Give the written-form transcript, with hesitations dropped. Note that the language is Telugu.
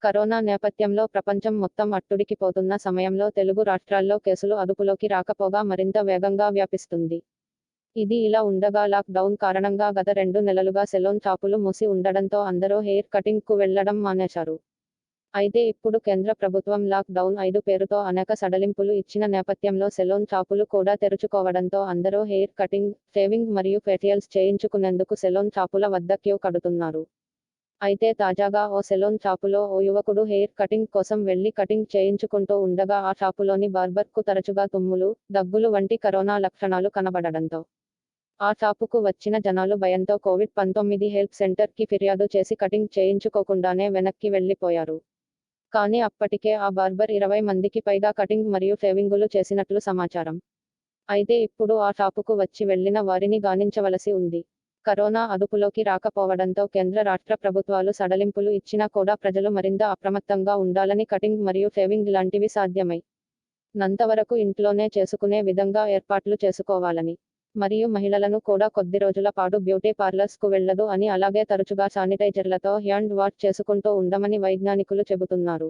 కరోనా నేపథ్యంలో ప్రపంచం మొత్తం అట్టుడికిపోతున్న సమయంలో తెలుగు రాష్ట్రాల్లో కేసులు అదుపులోకి రాకపోగా మరింత వేగంగా వ్యాపిస్తుంది. ఇది ఇలా ఉండగా లాక్ డౌన్ కారణంగా గత 2 నెలలుగా సెలూన్ షాపులు మూసి ఉండడంతో అందరూ హెయిర్ కటింగ్ కు వెళ్లడం మానేశారు. అయితే ఇప్పుడు కేంద్ర ప్రభుత్వం లాక్ డౌన్ 5 పేరుతో అనేక సడలింపులు ఇచ్చిన నేపథ్యంలో సెలూన్ షాపులు కూడా తెరుచుకోవడంతో అందరూ హెయిర్ కటింగ్, షేవింగ్ మరియు ఫేషియల్స్ చేయించుకునేందుకు సెలూన్ షాపుల వద్ద క్యూ కడుతున్నారు. అయితే తాజాగా ఓ సెలూన్ షాపులో ఓ యువకుడు హెయిర్ కటింగ్ కోసం వెళ్లి కటింగ్ చేయించుకుంటూ ఉండగా ఆ షాపులోని బార్బర్ కు తరచుగా తుమ్ములు, దగ్గులు వంటి కరోనా లక్షణాలు కనబడడంతో ఆ షాపుకు వచ్చిన జనాలు భయంతో కోవిడ్-19 హెల్ప్ సెంటర్ కి ఫిర్యాదు చేసి కటింగ్ చేయించుకోకుండానే వెనక్కి వెళ్లిపోయారు. కానీ అప్పటికే ఆ బార్బర్ 20 మందికి పైగా కటింగ్ మరియు షేవింగులు చేసినట్లు సమాచారం. అయితే ఇప్పుడు ఆ షాపుకు వచ్చి వెళ్లిన వారిని గానించవలసి ఉంది. కరోనా అదుపులోకి రాకపోవడంతో కేంద్ర రాష్ట్ర ప్రభుత్వాలు సడలింపులు ఇచ్చినా కూడా ప్రజలు మరింత అప్రమత్తంగా ఉండాలని కటింగ్ మరియు షేవింగ్ లాంటివి సాధ్యమై నంతవరకు ఇంట్లోనే చేసుకునే విధంగా ఏర్పాట్లు చేసుకోవాలని, మరియు మహిళలను కూడా కొద్ది రోజుల పాటు బ్యూటీ పార్లర్స్ కు వెళ్లదు అని అలాగే తరచుగా శానిటైజర్లతో హ్యాండ్ వాష్ చేసుకుంటూ ఉండమని వైజ్ఞానికులు చెబుతున్నారు.